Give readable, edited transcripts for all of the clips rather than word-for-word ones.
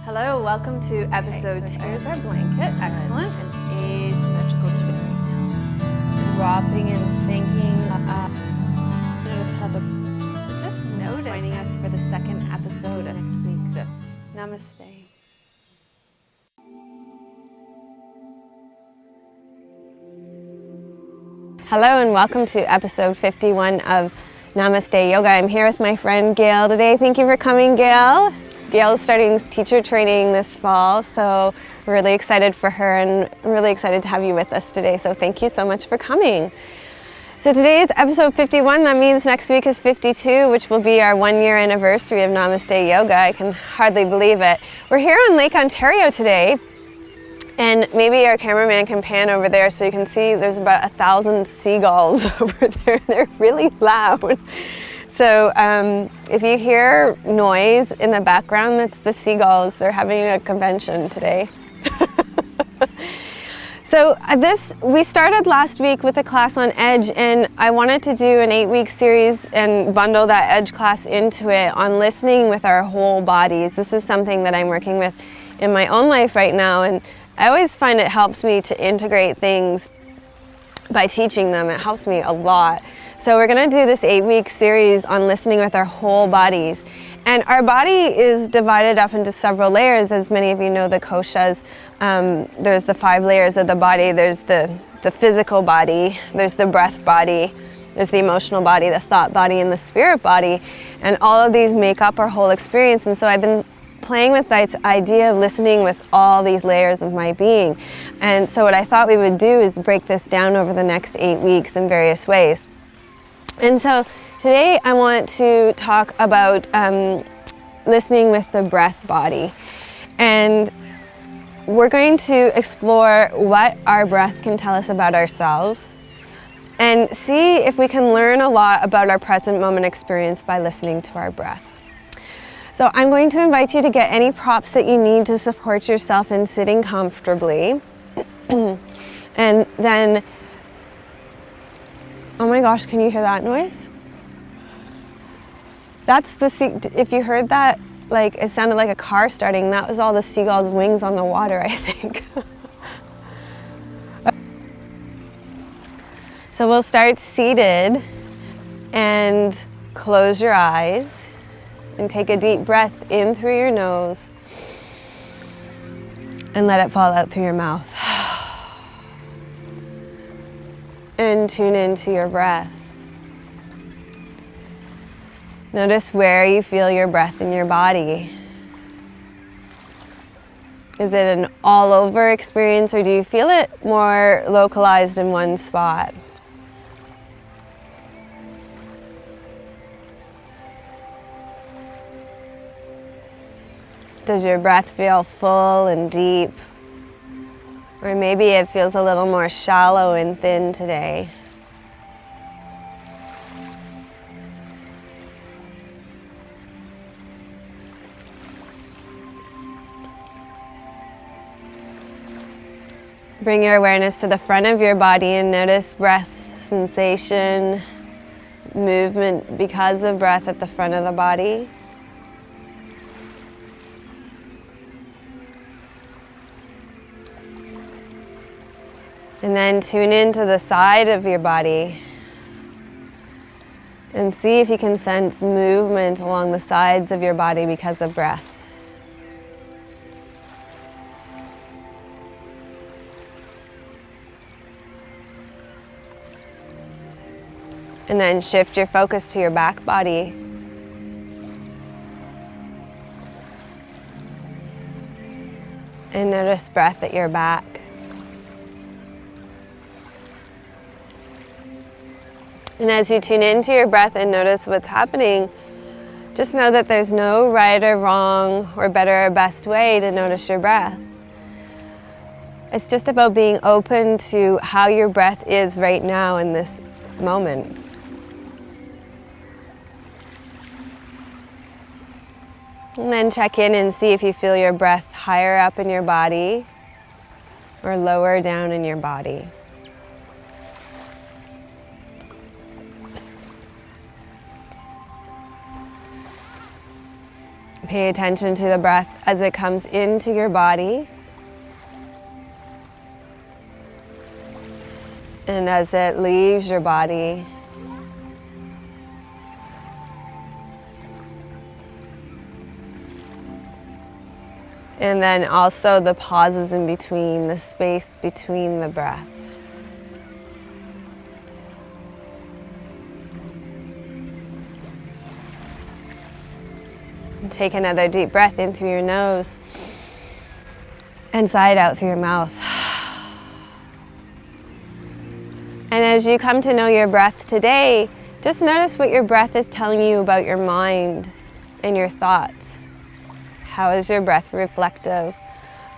Hello, welcome to episode 2. Here's our blanket, excellent. An asymmetrical twist. Dropping and sinking up. Notice how So just notice. Joining us for the second episode next week. Namaste. Hello and welcome to episode 51 of Namaste Yoga. I'm here with my friend Gail today. Thank you for coming, Gail. Gail's starting teacher training this fall, so we're really excited for her and really excited to have you with us today. So thank you so much for coming. So today is episode 51. That means next week is 52, which will be our 1-year anniversary of Namaste Yoga. I can hardly believe it. We're here on Lake Ontario today, and maybe our cameraman can pan over there so you can see there's about 1,000 seagulls over there. They're really loud. So if you hear noise in the background, that's the seagulls. They're having a convention today. So we started last week with a class on edge, and I wanted to do an 8-week series and bundle that edge class into it on listening with our whole bodies. This is something that I'm working with in my own life right now, and I always find it helps me to integrate things by teaching them. It helps me a lot. So we're going to do this 8-week series on listening with our whole bodies. And our body is divided up into several layers. As many of you know, the koshas, there's the 5 layers of the body. There's the physical body, there's the breath body, there's the emotional body, the thought body, and the spirit body. And all of these make up our whole experience. And so I've been playing with this idea of listening with all these layers of my being. And so what I thought we would do is break this down over the next 8 weeks in various ways. And so today I want to talk about listening with the breath body. And we're going to explore what our breath can tell us about ourselves and see if we can learn a lot about our present moment experience by listening to our breath. So I'm going to invite you to get any props that you need to support yourself in sitting comfortably. And then, oh my gosh, can you hear that noise? That's if you heard that, like it sounded like a car starting, that was all the seagulls' wings on the water, I think. So we'll start seated and close your eyes. And take a deep breath in through your nose and let it fall out through your mouth. And tune into your breath. Notice where you feel your breath in your body. Is it an all over experience, or do you feel it more localized in one spot? Does your breath feel full and deep? Or maybe it feels a little more shallow and thin today. Bring your awareness to the front of your body and notice breath sensation, movement because of breath at the front of the body. And then tune into the side of your body and see if you can sense movement along the sides of your body because of breath. And then shift your focus to your back body. And notice breath at your back. And as you tune into your breath and notice what's happening, just know that there's no right or wrong or better or best way to notice your breath. It's just about being open to how your breath is right now in this moment. And then check in and see if you feel your breath higher up in your body or lower down in your body. Pay attention to the breath as it comes into your body and as it leaves your body. And then also the pauses in between, the space between the breath. And take another deep breath in through your nose and sigh it out through your mouth. And as you come to know your breath today, just notice what your breath is telling you about your mind and your thoughts. How is your breath reflective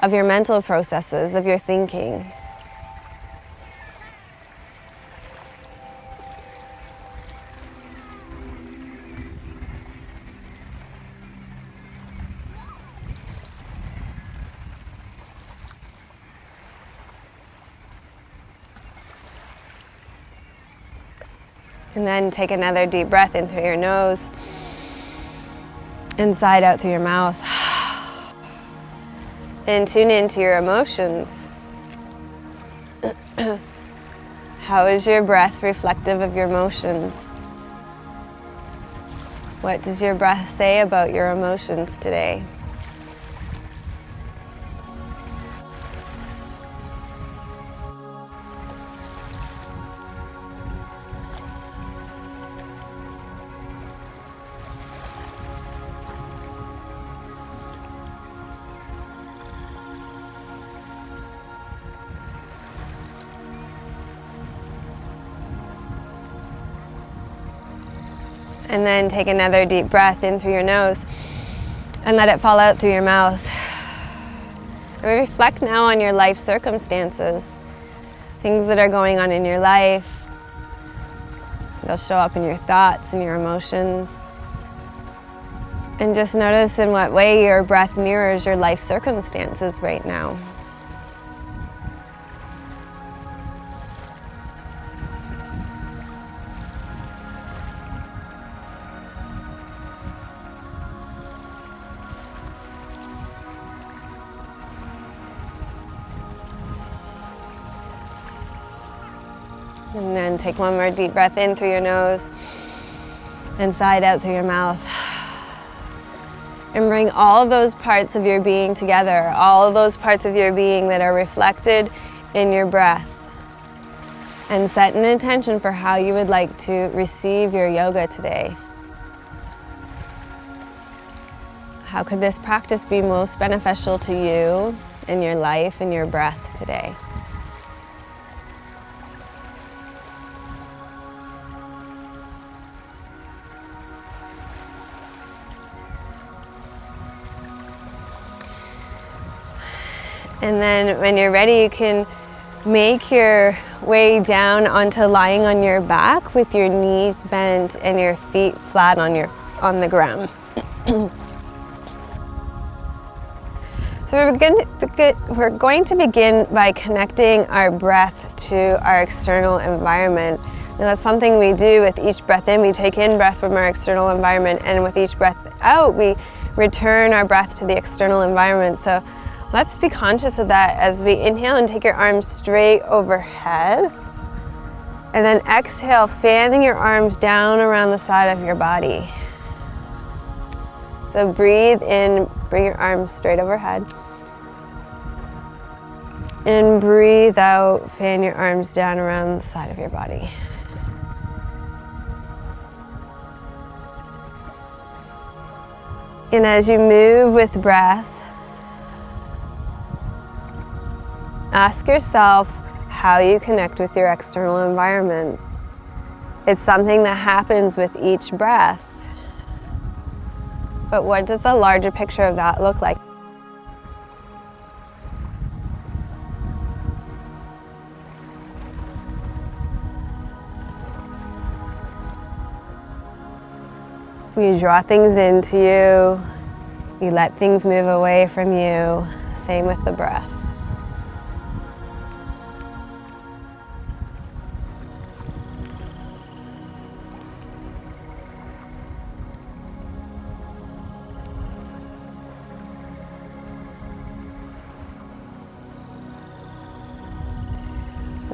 of your mental processes, of your thinking? And then take another deep breath in through your nose and sigh it out through your mouth. And tune into your emotions. How is your breath reflective of your emotions? What does your breath say about your emotions today? And then take another deep breath in through your nose and let it fall out through your mouth. And reflect now on your life circumstances, things that are going on in your life. They'll show up in your thoughts and your emotions. And just notice in what way your breath mirrors your life circumstances right now. And then take one more deep breath in through your nose and sigh it out through your mouth. And bring all of those parts of your being together, all of those parts of your being that are reflected in your breath. And set an intention for how you would like to receive your yoga today. How could this practice be most beneficial to you in your life and your breath today? And then when you're ready, you can make your way down onto lying on your back with your knees bent and your feet flat on the ground. So we're going to begin by connecting our breath to our external environment. And that's something we do with each breath in. We take in breath from our external environment, and with each breath out, we return our breath to the external environment. So let's be conscious of that as we inhale and take your arms straight overhead. And then exhale, fanning your arms down around the side of your body. So breathe in, bring your arms straight overhead. And breathe out, fan your arms down around the side of your body. And as you move with breath, ask yourself how you connect with your external environment. It's something that happens with each breath. But what does the larger picture of that look like? You draw things into you, you let things move away from you, same with the breath.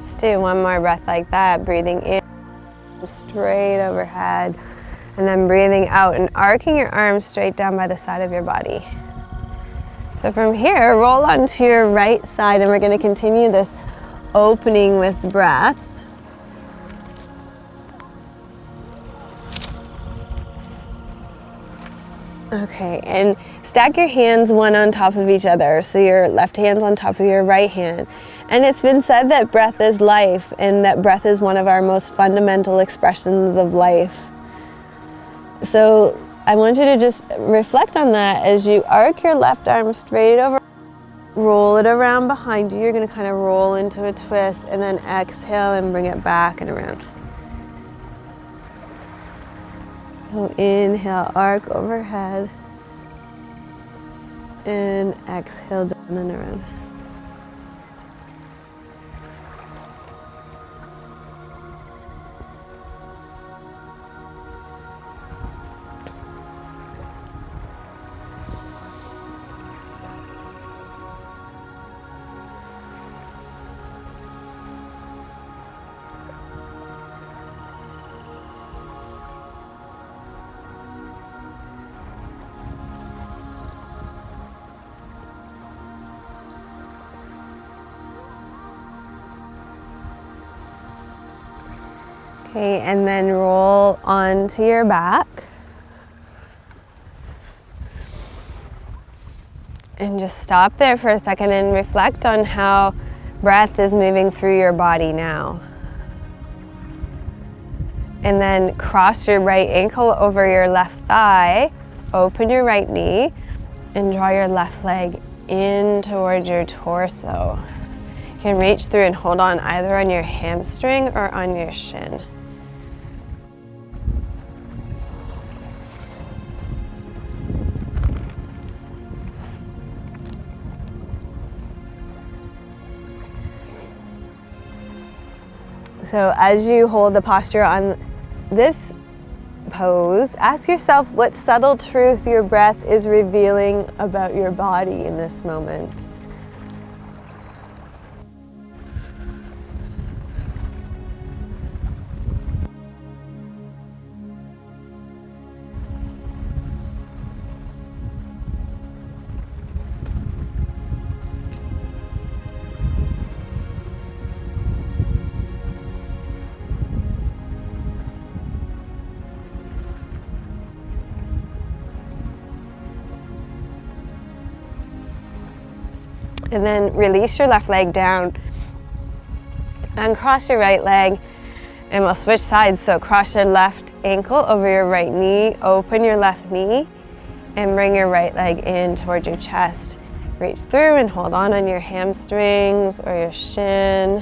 Let's do one more breath like that, breathing in straight overhead, and then breathing out and arcing your arms straight down by the side of your body. So from here, roll onto your right side, and we're going to continue this opening with breath. Okay, and stack your hands one on top of each other, so your left hand's on top of your right hand. And it's been said that breath is life, and that breath is one of our most fundamental expressions of life. So I want you to just reflect on that as you arc your left arm straight over, roll it around behind you. You're going to kind of roll into a twist, and then exhale and bring it back and around. So inhale, arc overhead, and exhale down and around. Okay, and then roll onto your back. And just stop there for a second and reflect on how breath is moving through your body now. And then cross your right ankle over your left thigh, open your right knee, and draw your left leg in towards your torso. You can reach through and hold on either on your hamstring or on your shin. So as you hold the posture on this pose, ask yourself what subtle truth your breath is revealing about your body in this moment. And then release your left leg down and cross your right leg, and we'll switch sides. So cross your left ankle over your right knee, open your left knee, and bring your right leg in towards your chest. Reach through and hold on your hamstrings or your shin.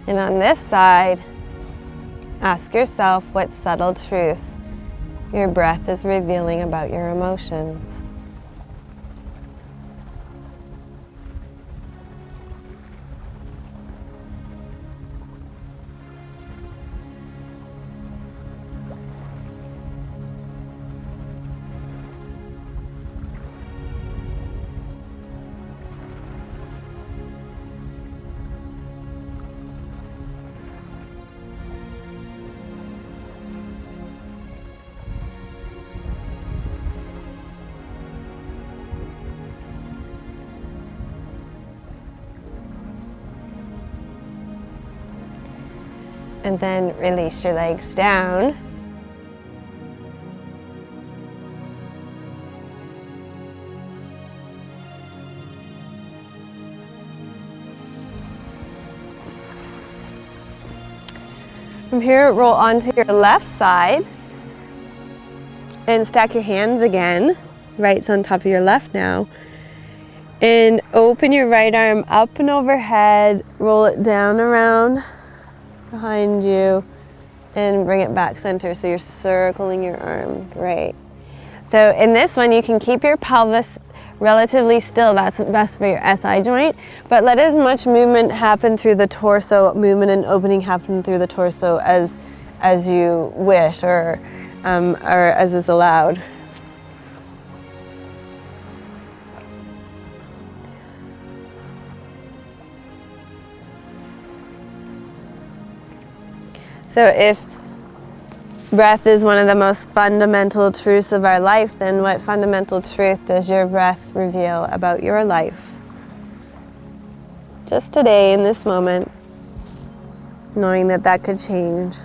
And on this side, ask yourself what subtle truth your breath is revealing about your emotions. And then release your legs down. From here, roll onto your left side and stack your hands again. Right's on top of your left now. And open your right arm up and overhead, roll it down around behind you, and bring it back center so you're circling your arm. Great. So in this one, you can keep your pelvis relatively still. That's best for your SI joint, but let as much movement happen through the torso, movement and opening happen through the torso as you wish, or as is allowed. So if breath is one of the most fundamental truths of our life, then what fundamental truth does your breath reveal about your life? Just today, in this moment, knowing that that could change.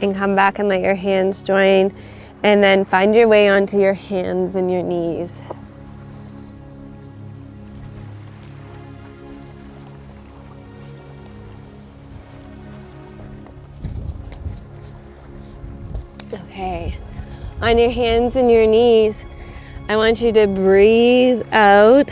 And come back and let your hands join, and then find your way onto your hands and your knees. Okay, on your hands and your knees, I want you to breathe out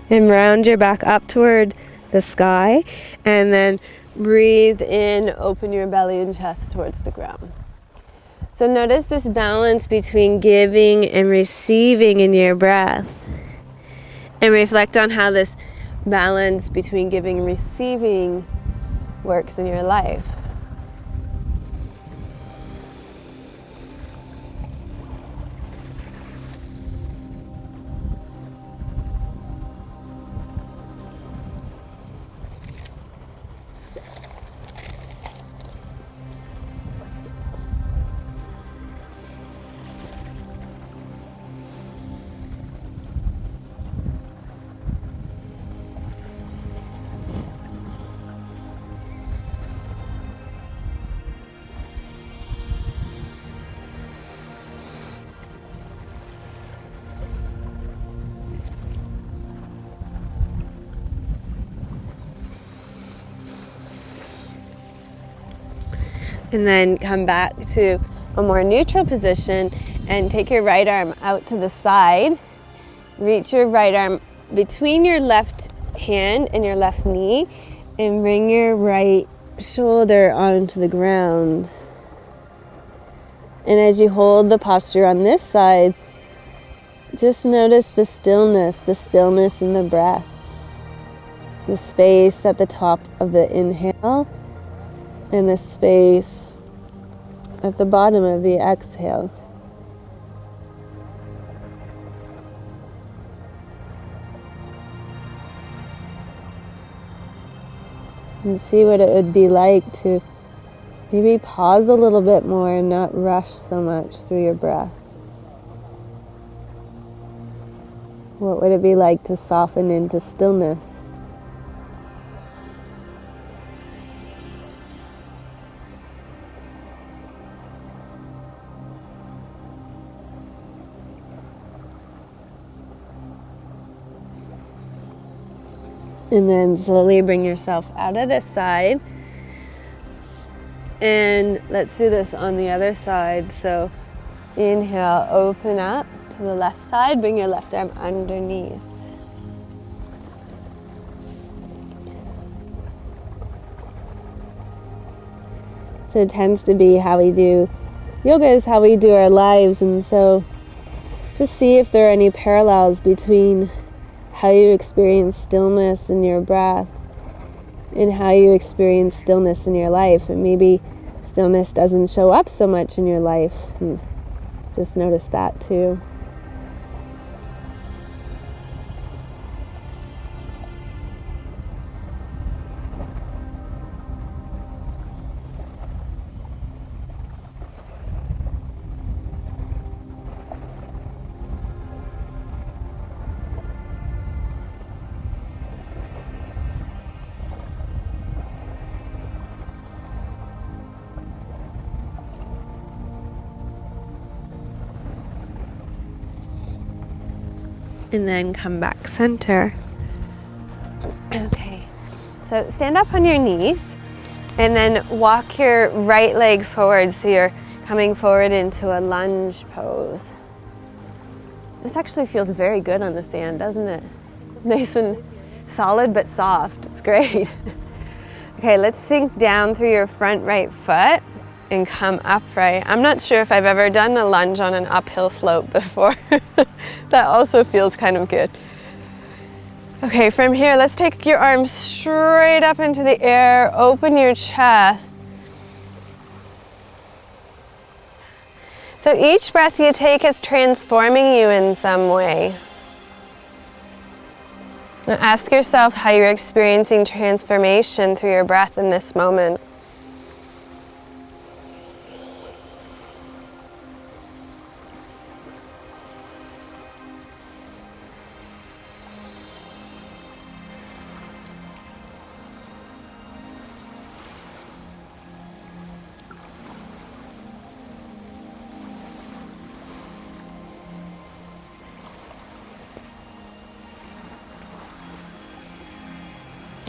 and round your back up toward the sky, and then breathe in, open your belly and chest towards the ground. So notice this balance between giving and receiving in your breath. And reflect on how this balance between giving and receiving works in your life. And then come back to a more neutral position and take your right arm out to the side. Reach your right arm between your left hand and your left knee and bring your right shoulder onto the ground. And as you hold the posture on this side, just notice the stillness in the breath. The space at the top of the inhale and the space at the bottom of the exhale. And see what it would be like to maybe pause a little bit more and not rush so much through your breath. What would it be like to soften into stillness? And then slowly bring yourself out of this side. And let's do this on the other side. So inhale, open up to the left side, bring your left arm underneath. So it tends to be how we do yoga is how we do our lives, and so just see if there are any parallels between how you experience stillness in your breath and how you experience stillness in your life. And maybe stillness doesn't show up so much in your life, and just notice that too. And then come back center. Okay, so stand up on your knees and then walk your right leg forward so you're Coming forward into a lunge pose. This actually feels very good on the sand, doesn't it? Nice and solid but soft. It's great. Okay, let's sink down through your front right foot and come upright. I'm not sure if I've ever done a lunge on an uphill slope before. That also feels kind of good. Okay, from here, let's take your arms straight up into the air, open your chest. So each breath you take is transforming you in some way. Now ask yourself how you're experiencing transformation through your breath in this moment.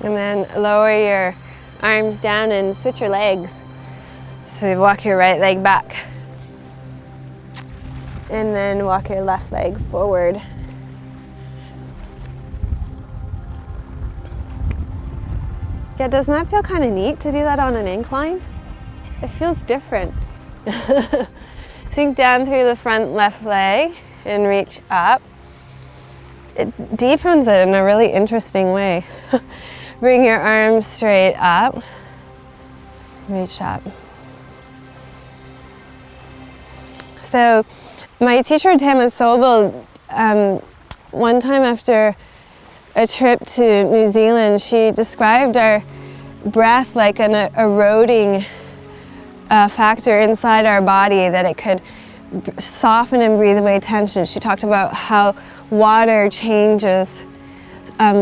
And then lower your arms down and switch your legs. So you walk your right leg back. And then walk your left leg forward. Yeah, doesn't that feel kind of neat to do that on an incline? It feels different. Sink down through the front left leg and reach up. It deepens it in a really interesting way. Bring your arms straight up, reach up. So my teacher Tama Sobel, one time after a trip to New Zealand, she described our breath like an eroding factor inside our body, that it could soften and breathe away tension. She talked about how water changes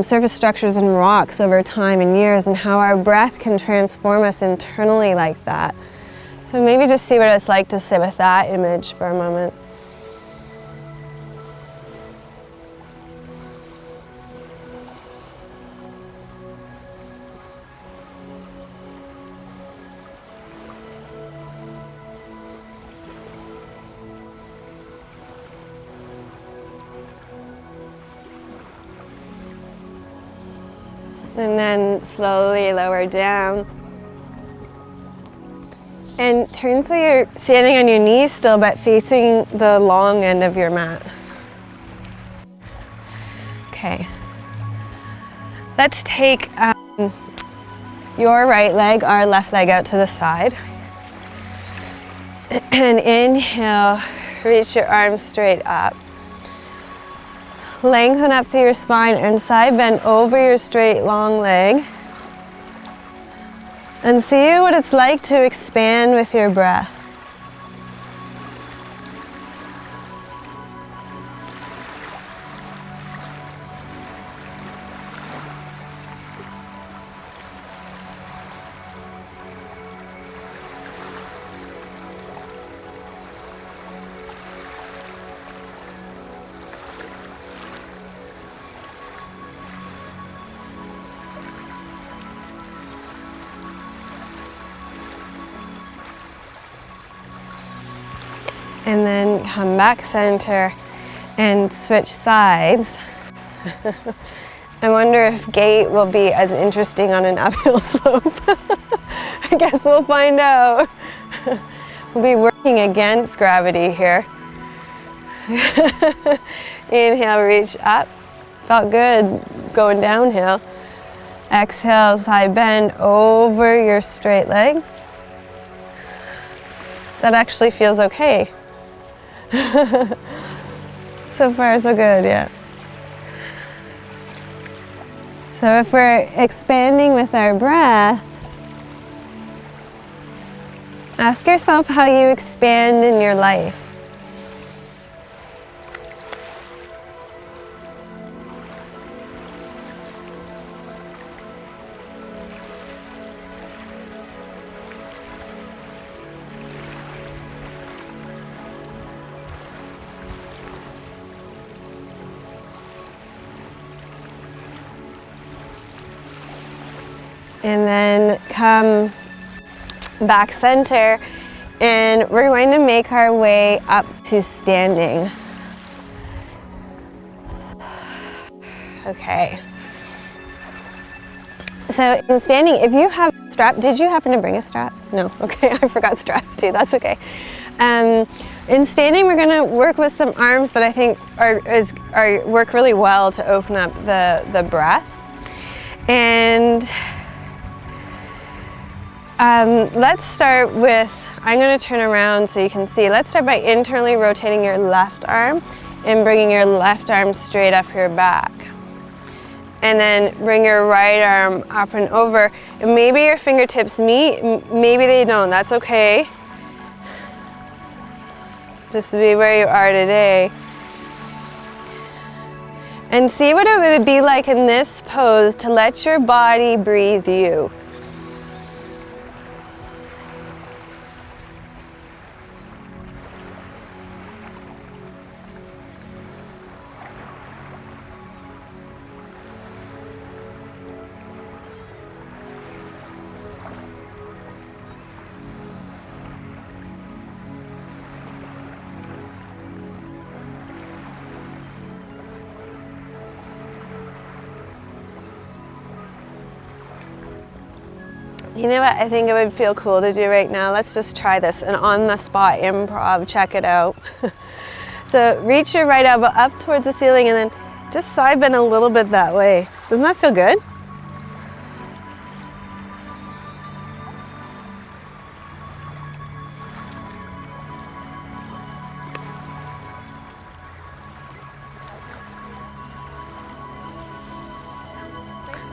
surface structures and rocks over time and years, and how our breath can transform us internally like that. So maybe just see what it's like to sit with that image for a moment. And then slowly lower down. And turn so you're standing on your knees still, but facing the long end of your mat. Okay. Let's take your right leg, our left leg out to the side. And inhale, reach your arms straight up. Lengthen up through your spine and side bend over your straight long leg. And see what it's like to expand with your breath. And then come back center and switch sides. I wonder if gait will be as interesting on an uphill slope. I guess we'll find out. We'll be working against gravity here. Inhale, reach up. Felt good going downhill. Exhale, side bend over your straight leg. That actually feels okay. So far, so good, yeah. So if we're expanding with our breath, ask yourself how you expand in your life. And then come back center And we're going to make our way up to standing. Okay. So in standing, if you have a strap, did you happen to bring a strap? No, okay, I forgot straps too, that's okay. In standing, we're gonna work with some arms that I think work really well to open up the breath. And let's start with, I'm gonna turn around so you can see. Let's start by internally rotating your left arm and bringing your left arm straight up your back. And then bring your right arm up and over. And maybe your fingertips meet, maybe they don't, that's okay. Just to be where you are today. And see what it would be like in this pose to let your body breathe you. You know what I think it would feel cool to do right now? Let's just try this, an on-the-spot improv, check it out. So reach your right elbow up towards the ceiling and then just side bend a little bit that way. Doesn't that feel good?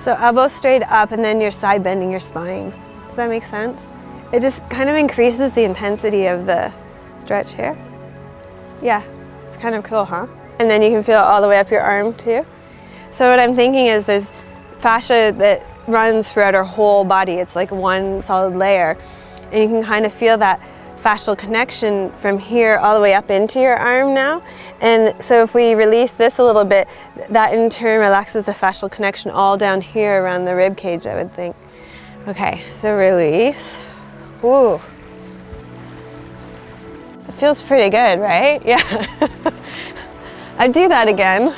So elbow straight up and then you're side bending your spine. Does that make sense? It just kind of increases the intensity of the stretch here. Yeah, it's kind of cool, huh? And then you can feel it all the way up your arm too. So what I'm thinking is there's fascia that runs throughout our whole body. It's like one solid layer. And you can kind of feel that fascial connection from here all the way up into your arm now. And so if we release this a little bit, that in turn relaxes the fascial connection all down here around the rib cage, I would think. Okay, so release. Ooh. It feels pretty good, right? Yeah. I'd do that again.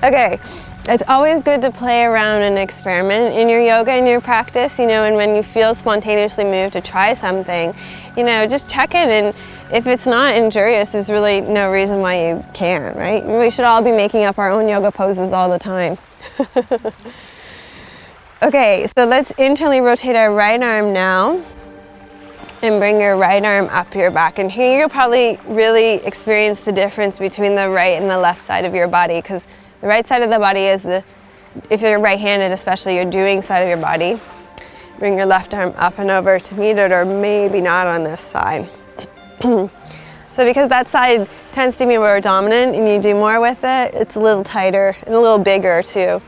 Okay. It's always good to play around and experiment in your yoga and your practice, you know, and when you feel spontaneously moved to try something, you know, just check in, and if it's not injurious, there's really no reason why you can't, right? We should all be making up our own yoga poses all the time. Okay, so let's internally rotate our right arm now and bring your right arm up your back. And here you'll probably really experience the difference between the right and the left side of your body, because the right side of the body is if you're right-handed especially, your doing side of your body. Bring your left arm up and over to meet it, or maybe not on this side. So because that side tends to be more dominant and you do more with it, it's a little tighter and a little bigger too.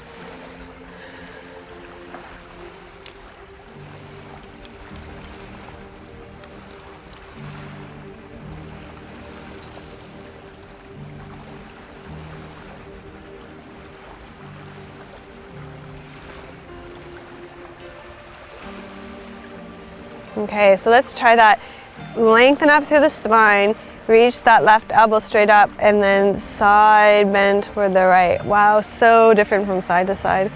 Okay, so let's try that. Lengthen up through the spine, reach that left elbow straight up, and then side bend toward the right. Wow, so different from side to side.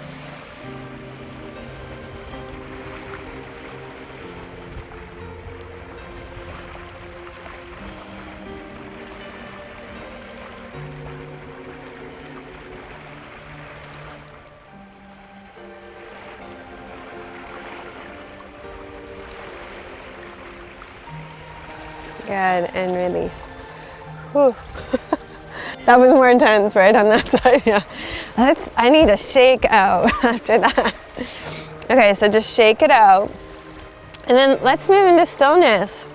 Good, and release. Whew. That was more intense, right, on that side, yeah. I need a shake out after that. Okay, so just shake it out. And then let's move into stillness.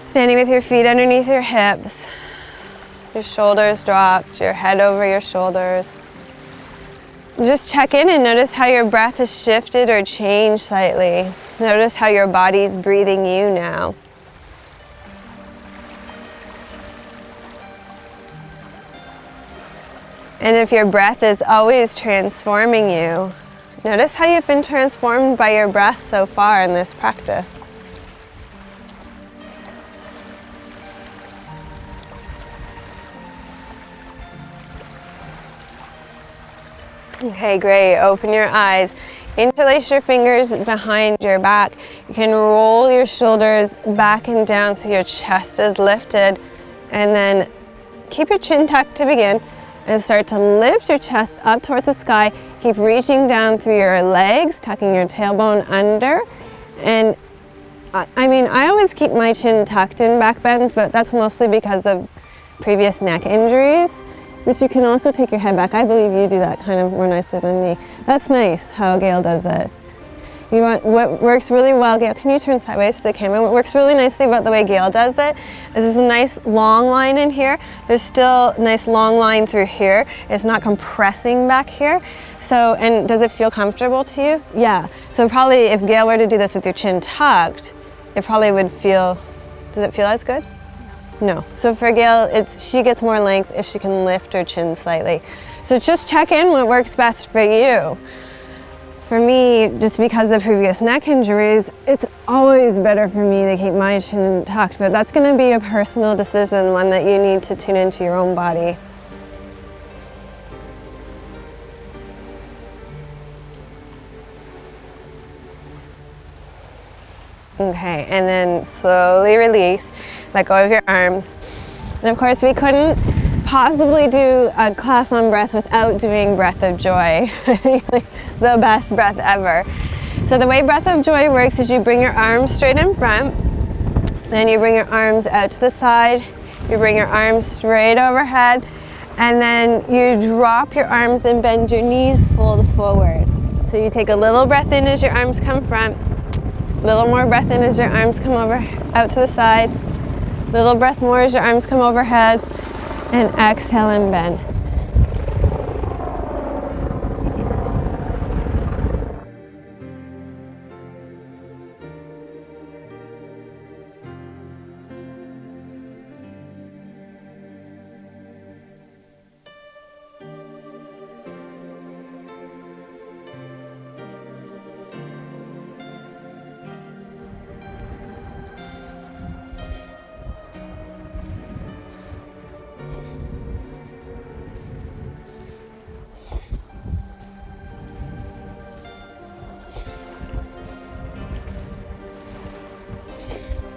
Standing with your feet underneath your hips, your shoulders dropped, your head over your shoulders. Just check in and notice how your breath has shifted or changed slightly. Notice how your body's breathing you now. And if your breath is always transforming you, notice how you've been transformed by your breath so far in this practice. Okay, great. Open your eyes. Interlace your fingers behind your back. You can roll your shoulders back and down so your chest is lifted. And then keep your chin tucked to begin. And start to lift your chest up towards the sky. Keep reaching down through your legs, tucking your tailbone under. And I always keep my chin tucked in back bends, but that's mostly because of previous neck injuries. But you can also take your head back. I believe you do that kind of more nicely than me. That's nice how Gail does it. What works really well, Gail, can you turn sideways to the camera? What works really nicely about the way Gail does it is there's a nice long line in here. There's still a nice long line through here. It's not compressing back here. So, and does it feel comfortable to you? Yeah. So probably if Gail were to do this with your chin tucked, it probably would feel, does it feel as good? No. So for Gail, she gets more length if she can lift her chin slightly. So just check in what works best for you. For me, just because of previous neck injuries, it's always better for me to keep my chin tucked, but that's going to be a personal decision, one that you need to tune into your own body. Okay, and then slowly release, let go of your arms. And of course, we couldn't possibly do a class on breath without doing breath of joy, the best breath ever. So the way breath of joy works is you bring your arms straight in front, then you bring your arms out to the side, you bring your arms straight overhead, and then you drop your arms and bend your knees, fold forward. So you take a little breath in as your arms come front, little more breath in as your arms come over out to the side, little breath more as your arms come overhead, and exhale and bend.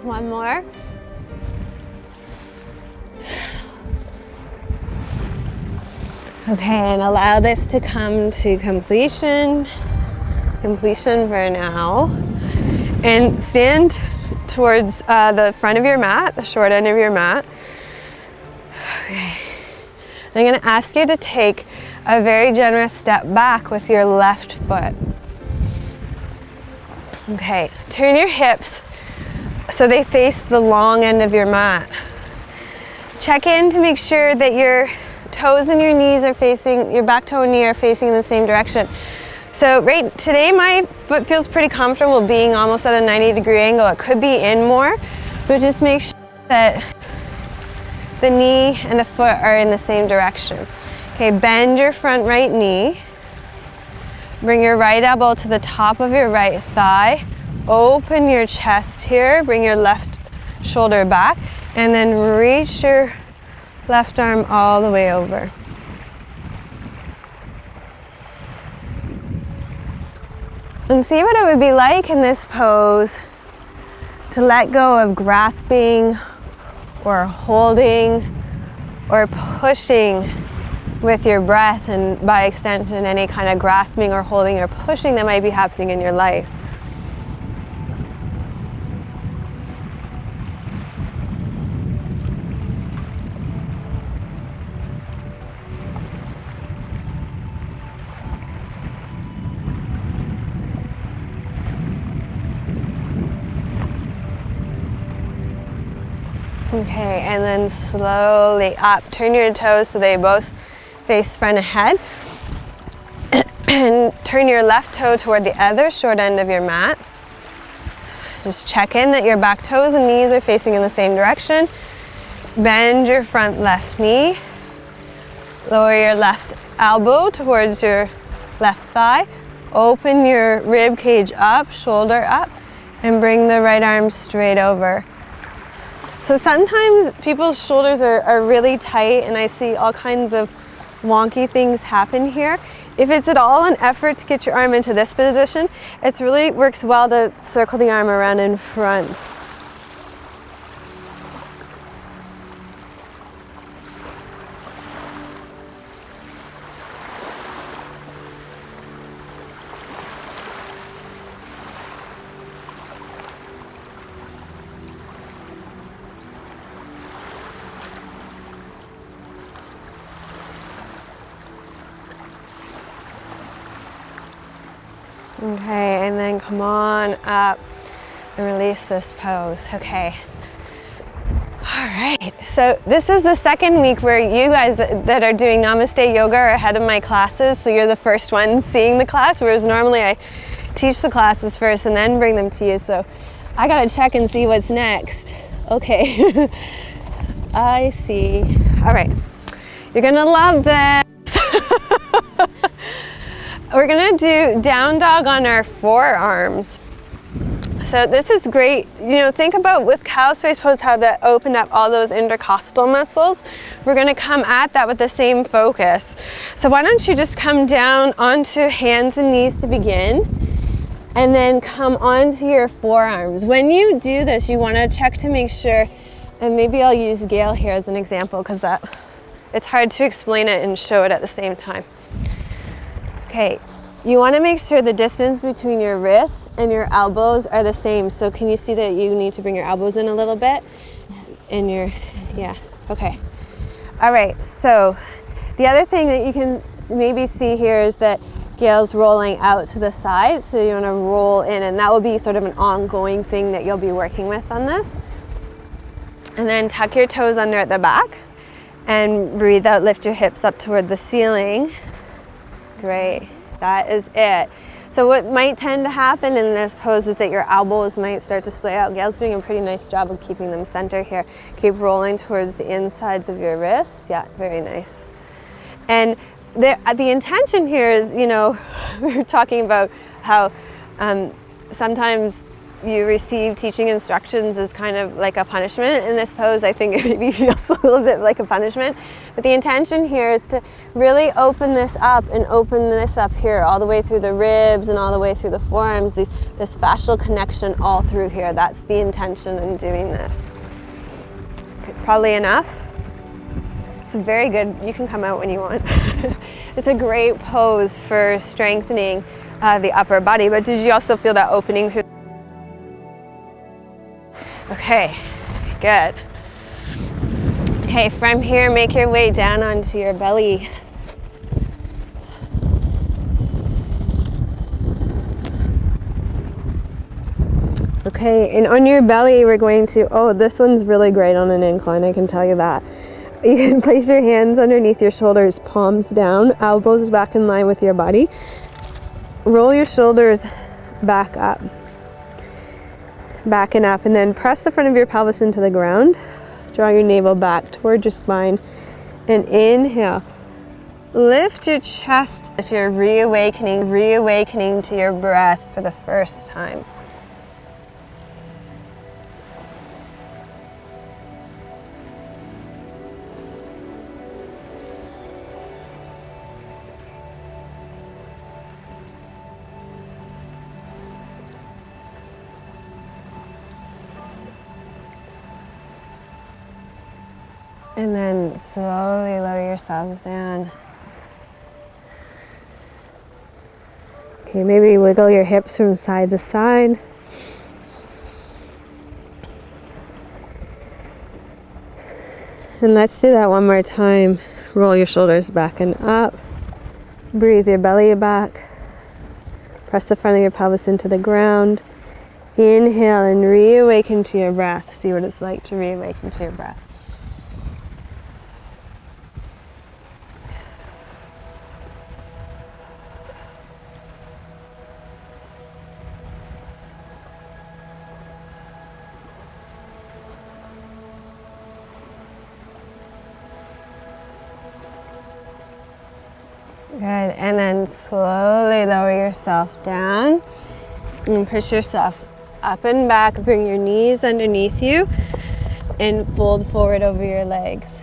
One more. Okay, and allow this to come to completion for now. And stand towards the front of your mat, the short end of your mat. Okay. I'm going to ask you to take a very generous step back with your left foot. Okay, turn your hips so they face the long end of your mat. Check in to make sure that your toes and your knees are facing, your back toe and knee are facing in the same direction. So right today my foot feels pretty comfortable being almost at a 90-degree angle. It could be in more, but just make sure that the knee and the foot are in the same direction. Okay, bend your front right knee. Bring your right elbow to the top of your right thigh. Open your chest here, bring your left shoulder back, and then reach your left arm all the way over. And see what it would be like in this pose to let go of grasping or holding or pushing with your breath, and by extension any kind of grasping or holding or pushing that might be happening in your life. Okay, and then slowly up. Turn your toes so they both face front ahead. And turn your left toe toward the other short end of your mat. Just check in that your back toes and knees are facing in the same direction. Bend your front left knee. Lower your left elbow towards your left thigh. Open your rib cage up, shoulder up, and bring the right arm straight over. So sometimes people's shoulders are really tight, and I see all kinds of wonky things happen here. If it's at all an effort to get your arm into this position, it really works well to circle the arm around in front. Okay, and then come on up and release this pose. Okay. All right, so this is the second week where you guys that are doing Namaste Yoga are ahead of my classes, so you're the first ones seeing the class, whereas normally I teach the classes first and then bring them to you, so I gotta check and see what's next. Okay, I see. All right, you're gonna love this. We're gonna do down dog on our forearms. So this is great. You know, think about with cow face pose how that opened up all those intercostal muscles. We're gonna come at that with the same focus. So why don't you just come down onto hands and knees to begin, and then come onto your forearms. When you do this, you wanna check to make sure, and maybe I'll use Gail here as an example because it's hard to explain it and show it at the same time. Okay, you want to make sure the distance between your wrists and your elbows are the same. So can you see that you need to bring your elbows in a little bit? And yeah, okay. All right, so the other thing that you can maybe see here is that Gail's rolling out to the side. So you want to roll in, and that will be sort of an ongoing thing that you'll be working with on this. And then tuck your toes under at the back and breathe out, lift your hips up toward the ceiling. Great, that is it. So what might tend to happen in this pose is that your elbows might start to splay out. Gail's doing a pretty nice job of keeping them center here. Keep rolling towards the insides of your wrists. Yeah, very nice. And the intention here is, you know, we're talking about how sometimes you receive teaching instructions as kind of like a punishment. In this pose, I think it maybe feels a little bit like a punishment. But the intention here is to really open this up and open this up here, all the way through the ribs and all the way through the forearms, this fascial connection all through here. That's the intention in doing this. Okay, probably enough. It's very good. You can come out when you want. It's a great pose for strengthening the upper body. But did you also feel that opening through? Okay, good. Okay, from here, make your way down onto your belly. Okay, and on your belly, we're going to, oh, this one's really great on an incline, I can tell you that. You can place your hands underneath your shoulders, palms down, elbows back in line with your body. Roll your shoulders back up. Back and up, and then press the front of your pelvis into the ground. Draw your navel back toward your spine and inhale. Lift your chest if you're reawakening to your breath for the first time. And then slowly lower yourselves down. Okay, maybe wiggle your hips from side to side. And let's do that one more time. Roll your shoulders back and up. Breathe your belly back. Press the front of your pelvis into the ground. Inhale and reawaken to your breath. See what it's like to reawaken to your breath. Good, and then slowly lower yourself down and push yourself up and back. Bring your knees underneath you and fold forward over your legs.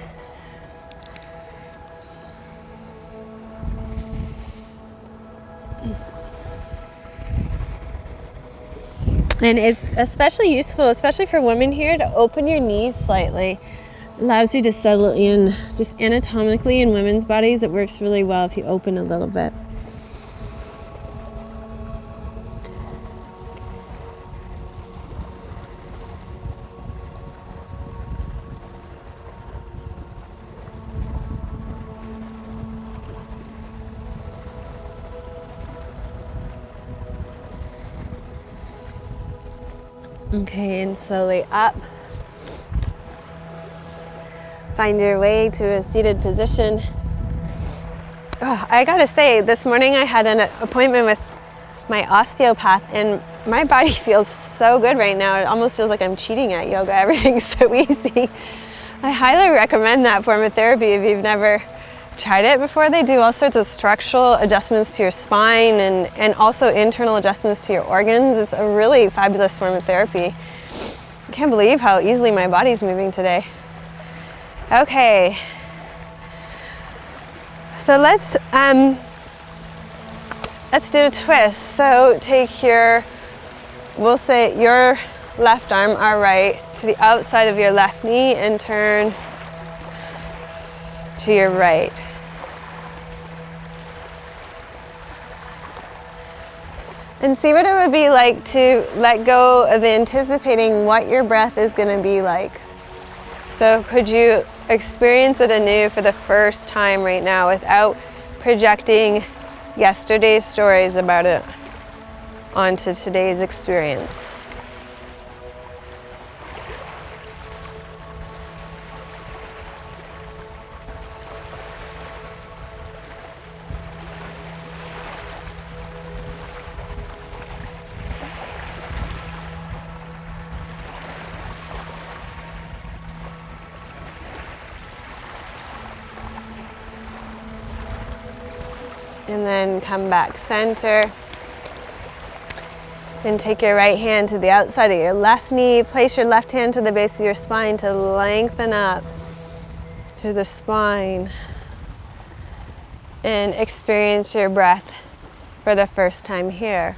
And it's especially useful, especially for women here, to open your knees slightly. Allows you to settle in. Just anatomically in women's bodies, it works really well if you open a little bit. Okay, and slowly up. Find your way to a seated position. Oh, I gotta say, this morning I had an appointment with my osteopath and my body feels so good right now. It almost feels like I'm cheating at yoga. Everything's so easy. I highly recommend that form of therapy if you've never tried it before. They do all sorts of structural adjustments to your spine and also internal adjustments to your organs. It's a really fabulous form of therapy. I can't believe how easily my body's moving today. Okay, so let's do a twist. So take we'll say your left arm, our right, to the outside of your left knee and turn to your right. And see what it would be like to let go of anticipating what your breath is going to be like. So could you experience it anew for the first time right now without projecting yesterday's stories about it onto today's experience? And then come back center. Then take your right hand to the outside of your left knee. Place your left hand to the base of your spine to lengthen up to the spine. And experience your breath for the first time here.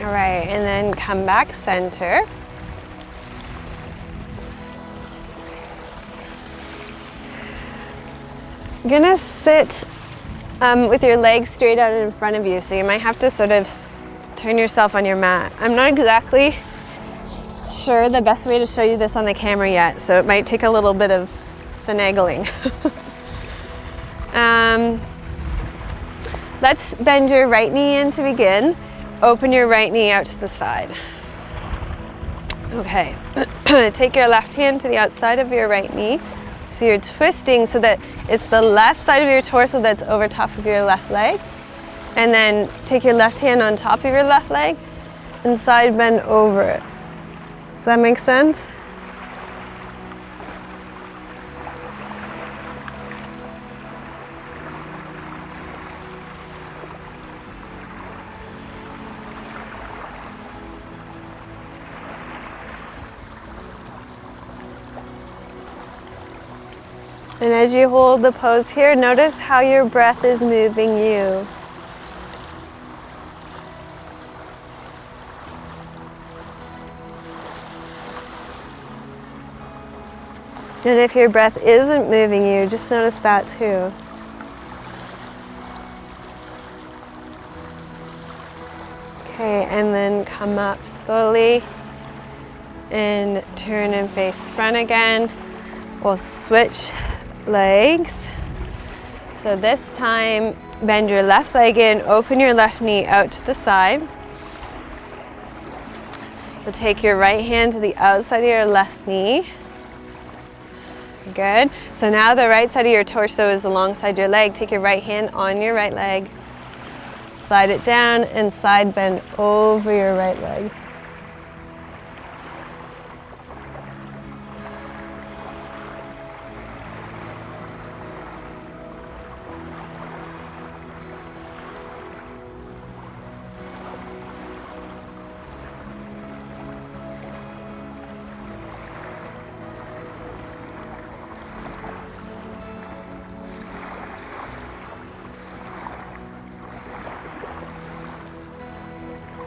All right, and then come back center. You're gonna sit with your legs straight out in front of you, so you might have to sort of turn yourself on your mat. I'm not exactly sure the best way to show you this on the camera yet, so it might take a little bit of finagling. Let's bend your right knee in to begin. Open your right knee out to the side. Okay, take your left hand to the outside of your right knee. So you're twisting so that it's the left side of your torso that's over top of your left leg. And then take your left hand on top of your left leg and side bend over it. Does that make sense? And as you hold the pose here, notice how your breath is moving you. And if your breath isn't moving you, just notice that too. Okay, and then come up slowly and turn and face front again. We'll switch legs. So this time, bend your left leg in, open your left knee out to the side. You'll take your right hand to the outside of your left knee. Good. So now the right side of your torso is alongside your leg. Take your right hand on your right leg. Slide it down and side bend over your right leg.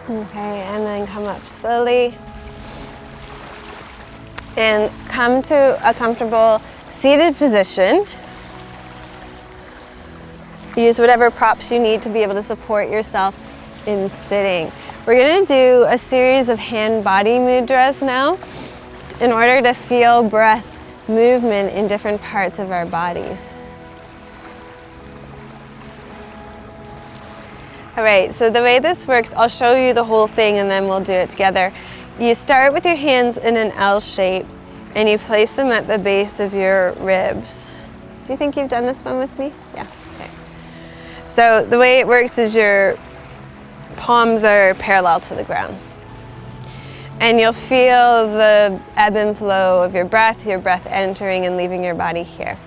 Okay, and then come up slowly. And come to a comfortable seated position. Use whatever props you need to be able to support yourself in sitting. We're going to do a series of hand-body mudras now in order to feel breath movement in different parts of our bodies. All right, so the way this works, I'll show you the whole thing and then we'll do it together. You start with your hands in an L shape and you place them at the base of your ribs. Do you think you've done this one with me? Yeah, okay. So the way it works is your palms are parallel to the ground. And you'll feel the ebb and flow of your breath entering and leaving your body here.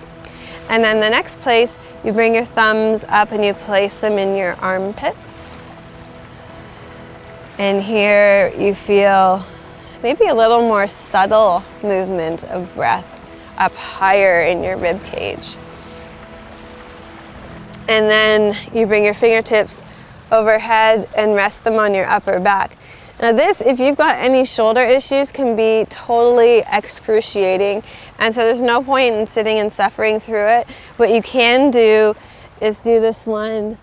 And then the next place, you bring your thumbs up and you place them in your armpits. And here you feel maybe a little more subtle movement of breath up higher in your rib cage. And then you bring your fingertips overhead and rest them on your upper back. Now this, if you've got any shoulder issues, can be totally excruciating. And so there's no point in sitting and suffering through it. What you can do is do this one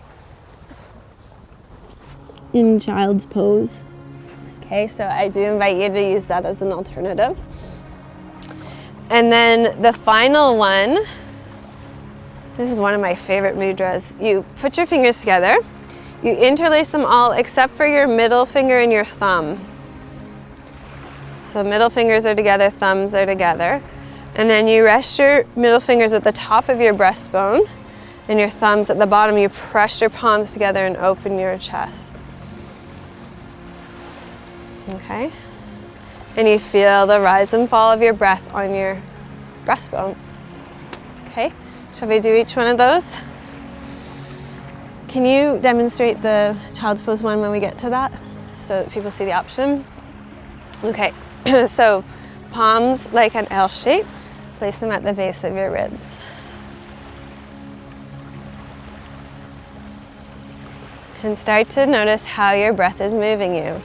in child's pose. Okay, so I do invite you to use that as an alternative. And then the final one, this is one of my favorite mudras. You put your fingers together. You interlace them all except for your middle finger and your thumb. So middle fingers are together, thumbs are together. And then you rest your middle fingers at the top of your breastbone and your thumbs at the bottom. You press your palms together and open your chest. Okay? And you feel the rise and fall of your breath on your breastbone. Okay? Shall we do each one of those? Can you demonstrate the child's pose one when we get to that so that people see the option? Okay, so palms like an L shape, place them at the base of your ribs. And start to notice how your breath is moving you.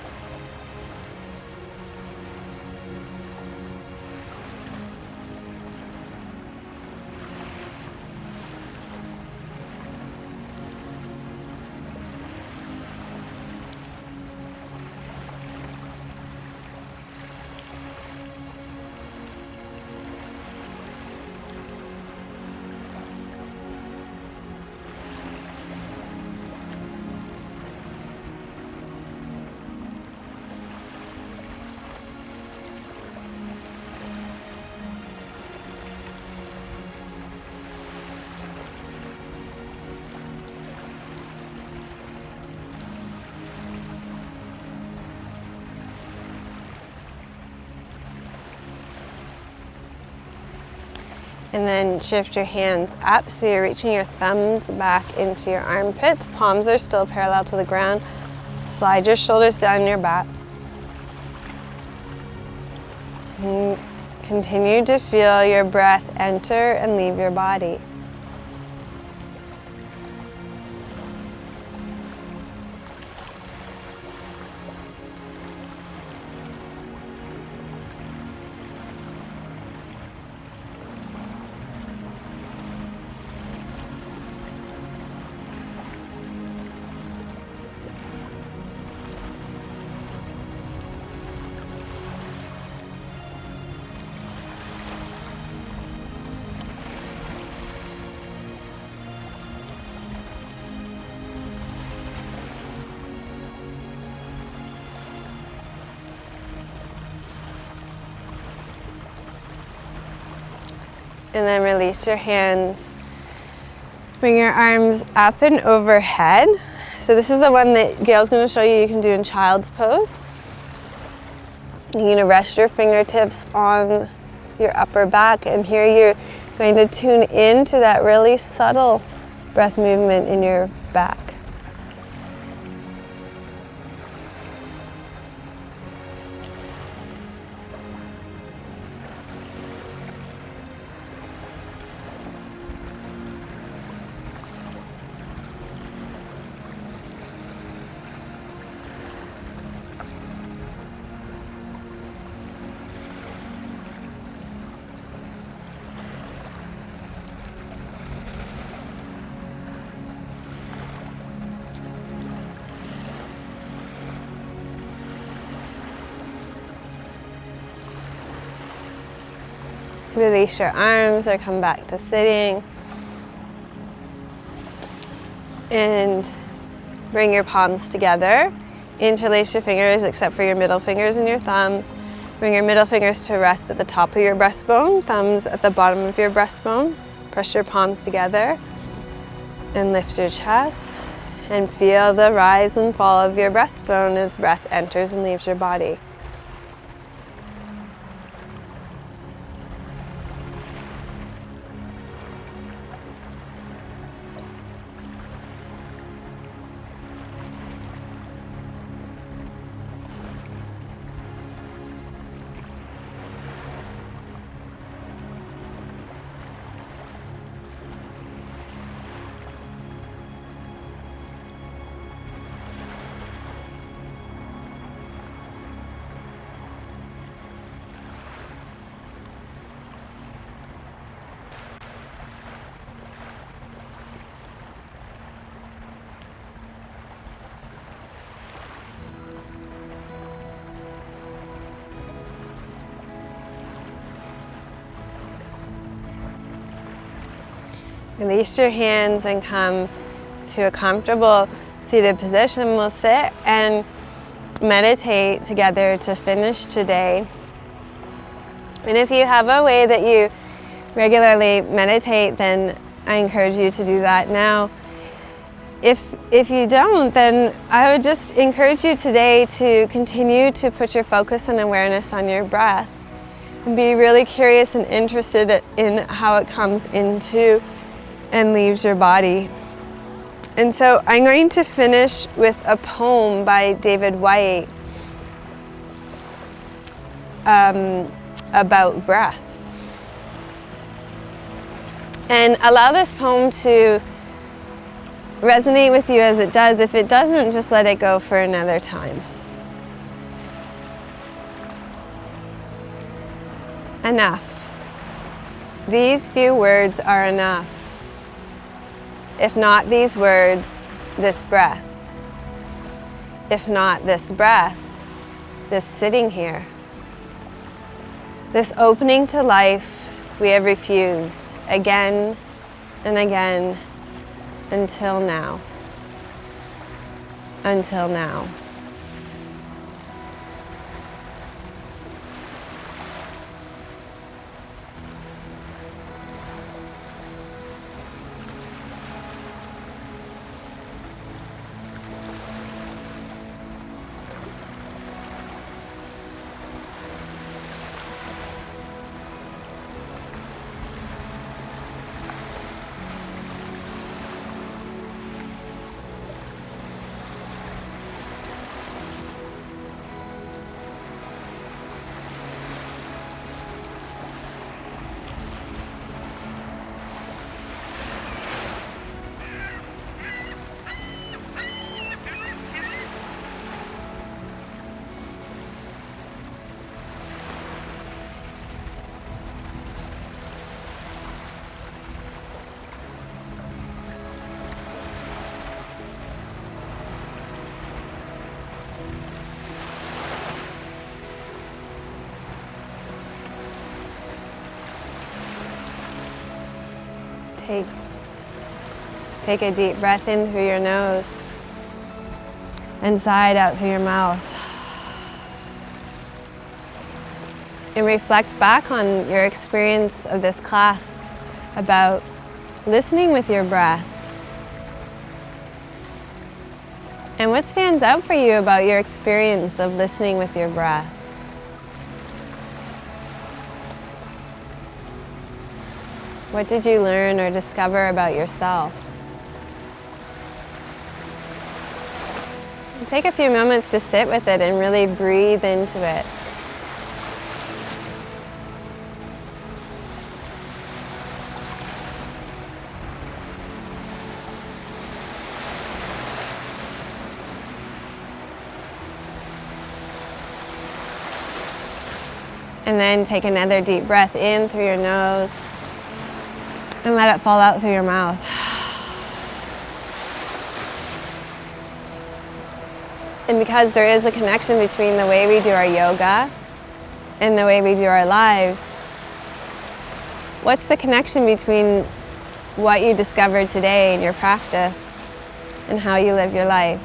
And then shift your hands up so you're reaching your thumbs back into your armpits. Palms are still parallel to the ground. Slide your shoulders down your back. And continue to feel your breath enter and leave your body. And then release your hands. Bring your arms up and overhead. So this is the one that Gail's going to show you can do in child's pose. You're going to rest your fingertips on your upper back, and here you're going to tune into that really subtle breath movement in your back. Release your arms or come back to sitting. And bring your palms together. Interlace your fingers except for your middle fingers and your thumbs. Bring your middle fingers to rest at the top of your breastbone, thumbs at the bottom of your breastbone. Press your palms together and lift your chest. And feel the rise and fall of your breastbone as breath enters and leaves your body. Release your hands and come to a comfortable seated position. We'll sit and meditate together to finish today. And if you have a way that you regularly meditate, then I encourage you to do that now. If you don't, then I would just encourage you today to continue to put your focus and awareness on your breath and be really curious and interested in how it comes into and leaves your body. And so I'm going to finish with a poem by David Whyte about breath. And allow this poem to resonate with you as it does. If it doesn't, just let it go for another time. Enough. These few words are enough. If not these words, this breath. If not this breath, this sitting here. This opening to life we have refused again and again until now. Until now. Take a deep breath in through your nose and sigh out through your mouth. And reflect back on your experience of this class about listening with your breath. And what stands out for you about your experience of listening with your breath? What did you learn or discover about yourself? And take a few moments to sit with it and really breathe into it. And then take another deep breath in through your nose and let it fall out through your mouth. And because there is a connection between the way we do our yoga and the way we do our lives, what's the connection between what you discovered today in your practice and how you live your life?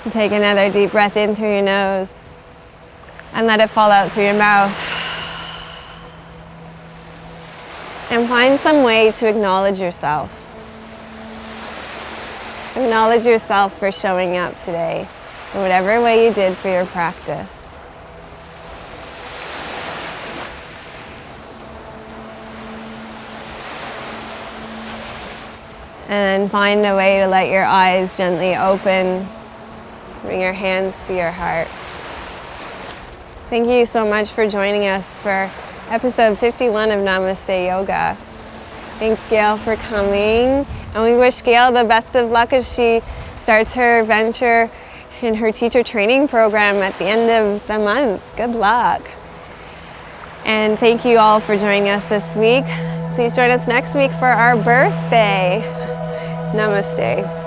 And take another deep breath in through your nose and let it fall out through your mouth. And find some way to acknowledge yourself. Acknowledge yourself for showing up today in whatever way you did for your practice. And then find a way to let your eyes gently open. Bring your hands to your heart. Thank you so much for joining us for episode 51 of Namaste Yoga. Thanks, Gail, for coming. And we wish Gail the best of luck as she starts her venture in her teacher training program at the end of the month. Good luck. And thank you all for joining us this week. Please join us next week for our birthday. Namaste.